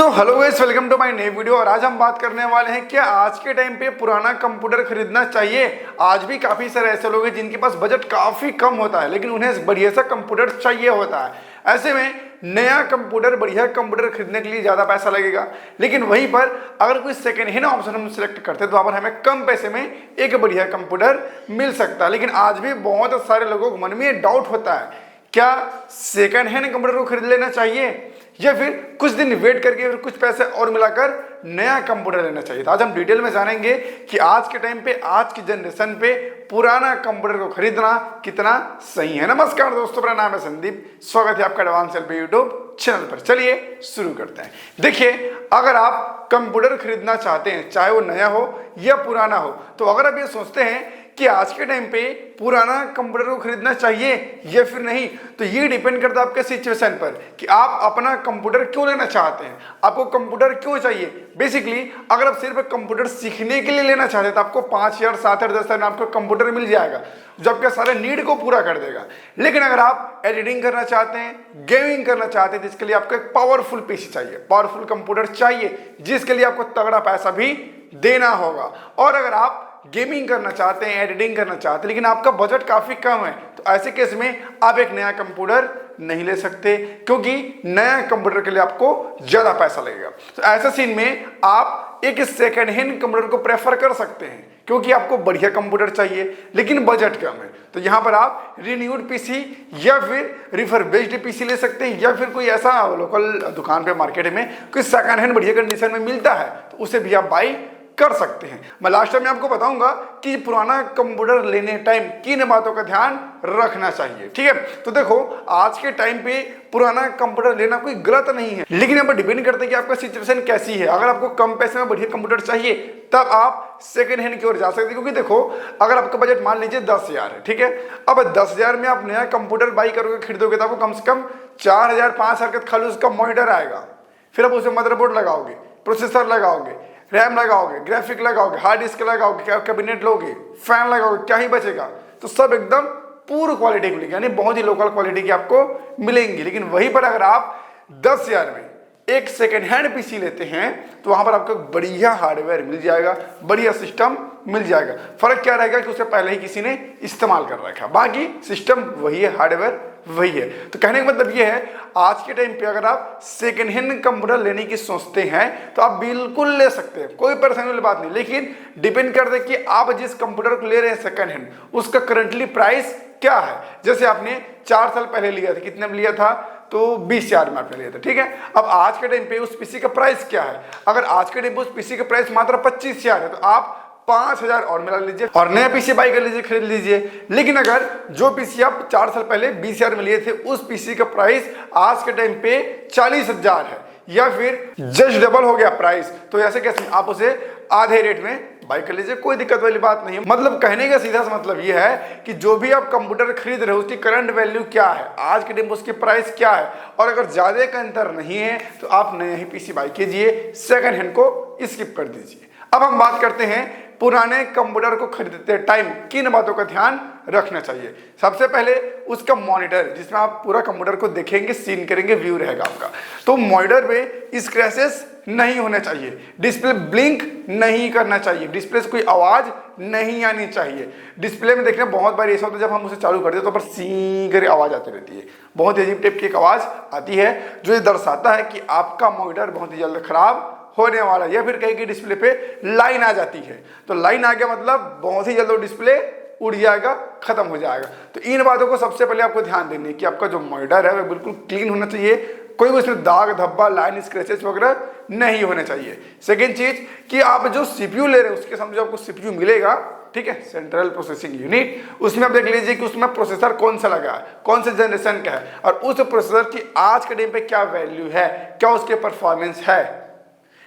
Hello guys, welcome to my नई video. और आज हम बात करने वाले हैं क्या आज के टाइम पे पुराना कंप्यूटर खरीदना चाहिए। आज भी काफी सारे ऐसे लोग हैं जिनके पास बजट काफी कम होता है लेकिन उन्हें बढ़िया सा कंप्यूटर चाहिए होता है। ऐसे में नया कंप्यूटर, बढ़िया कंप्यूटर खरीदने के लिए ज्यादा पैसा लगेगा, लेकिन वहीं पर अगर कोई सेकेंड हैंड ऑप्शन हम सिलेक्ट करते हैं तो वहां पर हमें कम पैसे में एक बढ़िया कंप्यूटर मिल सकता है। लेकिन आज भी बहुत सारे लोगों के मन में डाउट होता है, क्या सेकंड हैंड कंप्यूटर को खरीद लेना चाहिए या फिर कुछ दिन वेट करके फिर कुछ पैसे और मिलाकर नया कंप्यूटर लेना चाहिए। तो आज हम डिटेल में जानेंगे कि आज के टाइम पे, आज की जनरेशन पे पुराना कंप्यूटर को खरीदना कितना सही है। नमस्कार दोस्तों, मेरा नाम है संदीप, स्वागत है आपका एडवांस सेल पे यूट्यूब चैनल पर। चलिए शुरू करते हैं। देखिए, अगर आप कंप्यूटर खरीदना चाहते हैं, चाहे वो नया हो या पुराना हो, तो अगर आप ये सोचते हैं कि आज के टाइम पे पुराना कंप्यूटर को खरीदना चाहिए या फिर नहीं, तो ये डिपेंड करता है आपके सिचुएशन पर कि आप अपना कंप्यूटर क्यों लेना चाहते हैं, आपको कंप्यूटर क्यों चाहिए। बेसिकली अगर आप सिर्फ कंप्यूटर सीखने के लिए लेना चाहते हैं तो आपको 5,000, 7,000, 10,000 में आपको कंप्यूटर मिल जाएगा जो आपके सारे नीड को पूरा कर देगा। लेकिन अगर आप एडिटिंग करना चाहते हैं, गेमिंग करना चाहते हैं, जिसके लिए आपको एक पावरफुल पीसी चाहिए, पावरफुल कंप्यूटर चाहिए, जिसके लिए आपको तगड़ा पैसा भी देना होगा। और अगर आप गेमिंग करना चाहते हैं, एडिटिंग करना चाहते हैं, लेकिन आपका बजट काफी कम है, तो ऐसे केस में आप एक नया कंप्यूटर नहीं ले सकते, क्योंकि नया कंप्यूटर के लिए आपको ज्यादा पैसा लगेगा। तो ऐसे सीन में आप एक सेकेंड हैंड कंप्यूटर को प्रेफर कर सकते हैं, क्योंकि आपको बढ़िया कंप्यूटर चाहिए लेकिन बजट कम है। तो यहां पर आप रिन्यूड पीसी या फिर रिफर्बिश्ड पीसी ले सकते हैं, या फिर कोई ऐसा लोकल दुकान पे मार्केट में कोई सेकेंड हैंड बढ़िया कंडीशन में मिलता है तो उसे भी आप बाई कर सकते हैं। मैं लास्ट टाइम में आपको बताऊंगा कि पुराना कंप्यूटर लेने टाइम किन बातों का ध्यान रखना चाहिए, ठीक है। तो देखो, आज के टाइम पे पुराना कंप्यूटर लेना कोई गलत नहीं है, लेकिन यहाँ पर डिपेंड करता है कि आपका सिचुएशन कैसी है। अगर आपको कम पैसे में बढ़िया कंप्यूटर चाहिए तब आप सेकेंड हैंड की ओर जा सकते हैं, क्योंकि देखो, अगर आपका बजट मान लीजिए 10,000 है, ठीक है, अब 10,000 में आप नया कंप्यूटर बाई करोगे, खरीदोगे, तो आपको कम से कम 4,000, 5,000 का खाली उसका मॉनिटर आएगा। फिर आप उसे मदरबोर्ड लगाओगे, प्रोसेसर लगाओगे, रैम लगाओगे, ग्राफिक लगाओगे, हार्ड डिस्क लगाओगे, कैबिनेट लोगे, फैन लगाओगे, क्या ही बचेगा। तो सब एकदम पूरी क्वालिटी मिलेगी, यानी बहुत ही लोकल क्वालिटी की आपको मिलेंगी। लेकिन वहीं पर अगर आप 10,000 में एक सेकेंड हैंड पीसी लेते हैं तो वहां पर आपको बढ़िया हार्डवेयर मिल जाएगा, बढ़िया सिस्टम मिल जाएगा। फर्क क्या रहेगा कि उसे पहले ही किसी ने इस्तेमाल कर रखा, बाकी सिस्टम वही है, हार्डवेयर वही है। तो कहने का मतलब ये है, आज के टाइम पे अगर आप सेकेंड हैंड कंप्यूटर लेने की सोचते हैं तो आप बिल्कुल ले सकते हैं, कोई परेशानी वाली बात नहीं। लेकिन डिपेंड करता है कि आप जिस कंप्यूटर को ले रहे हैं सेकेंड हैंड, उसका करंटली प्राइस क्या है। जैसे आपने 4 साल पहले लिया था, कितने में लिया था, तो 20,000 में आपने लिया था, ठीक है। अब आज के टाइम पे उस पीसी का प्राइस क्या है। अगर आज के टाइम पे उस पीसी का प्राइस मात्र 25,000 है तो आप 5,000 और मिला लीजिए और नया पीसी बाई कर लीजिए, खरीद लीजिए। लेकिन अगर जो पीसी आप 4 साल पहले 20,000 में लिए थे, उस पीसी का प्राइस आज के टाइम पे 40,000 है या फिर जस्ट डबल हो गया प्राइस, तो ऐसे कैसे आप उसे आधे रेट में बाई कर लीजिए, कोई दिक्कत वाली बात नहीं है। मतलब कहने का सीधा सा मतलब यह है कि जो भी आप कंप्यूटर खरीद रहे हो उसकी करंट वैल्यू क्या है, आज के दिन उसकी प्राइस क्या है, और अगर ज्यादा का अंतर नहीं है तो आप नया ही पीसी बाई कीजिए, सेकंड हैंड को स्किप कर दीजिए। अब हम बात करते हैं पुराने कंप्यूटर को खरीदते टाइम किन बातों का ध्यान रखना चाहिए। सबसे पहले उसका मॉनिटर, जिसमें आप पूरा कंप्यूटर को देखेंगे, सीन करेंगे, व्यू रहेगा आपका। तो मॉनिटर में स्क्रैचेस नहीं होने चाहिए, डिस्प्ले ब्लिंक नहीं करना चाहिए, डिस्प्ले से कोई आवाज नहीं आनी चाहिए। डिस्प्ले में देखना बहुत बार ऐसा होता है, जब हम उसे चालू करते हैं तो पर सी कर आवाज आती रहती है, बहुत अजीब टाइप की एक आवाज आती है, जो ये दर्शाता है कि आपका मॉनिटर बहुत ही जल्द खराब होने वाला है। या फिर कहीं की डिस्प्ले पे लाइन आ जाती है, तो लाइन आ गया मतलब बहुत ही जल्द डिस्प्ले उड़ जाएगा, खत्म हो जाएगा। तो इन बातों को सबसे पहले आपको ध्यान देनी है कि आपका जो मॉनिटर है वो बिल्कुल क्लीन होना चाहिए, कोई उसमें दाग धब्बा, लाइन, स्क्रैचेस वगैरह नहीं होने चाहिए। सेकेंड चीज कि आप जो सीपीयू ले रहे हैं उसके सामने जो आपको सीपीयू मिलेगा, ठीक है, सेंट्रल प्रोसेसिंग यूनिट, उसमें आप देख लीजिए कि उसमें प्रोसेसर कौन सा लगा है, कौन से जनरेशन का है, और उस प्रोसेसर की आज के टाइम पे क्या वैल्यू है, क्या उसके परफॉर्मेंस है।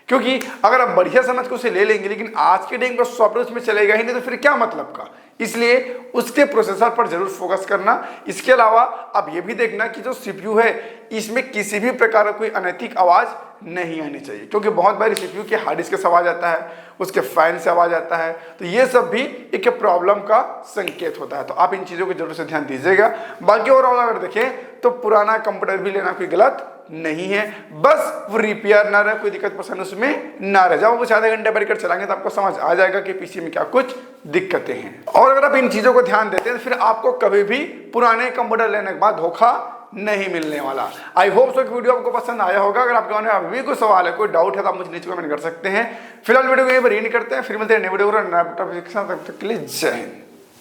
क्योंकि अगर आप बढ़िया समझ के उसे ले लेंगे लेकिन आज के टाइम पर सॉफ्टवेयर उसमें चलेगा ही नहीं, तो फिर क्या मतलब का। इसलिए उसके प्रोसेसर पर जरूर फोकस करना। इसके अलावा आप ये भी देखना कि जो सीपीयू है इसमें किसी भी प्रकार का कोई अनैतिक आवाज नहीं आनी चाहिए, क्योंकि बहुत बार सीपीयू के हार्ड डिस्क से आवाज आता है, उसके फैन से आवाज आता है, तो ये सब भी एक प्रॉब्लम का संकेत होता है। तो आप इन चीजों को जरूर से ध्यान दीजिएगा। बाकी ओवरऑल अगर देखें तो पुराना कंप्यूटर भी लेना कोई गलत नहीं है, बस वो रिपेयर ना रहे, कोई दिक्कत पसंद उसमें ना रहे। जब आप कुछ आधे घंटे बैठकर चलाएंगे तो आपको समझ आ जाएगा कि पीसी में क्या कुछ दिक्कतें हैं। और अगर आप इन चीजों को ध्यान देते हैं तो फिर आपको कभी भी पुराने कंप्यूटर लेने के बाद धोखा नहीं मिलने वाला। आई होप सो कि वीडियो आपको पसंद आया होगा। अगर आपके मन में अभी भी कोई सवाल है, कोई डाउट है तो आप मुझे नीचे कमेंट कर सकते हैं। फिलहाल वीडियो को यहीं पर नहीं करते हैं, फिर मिलते हैं नए वीडियो और नए टॉपिक के साथ। तब तक के लिए जय हिंद।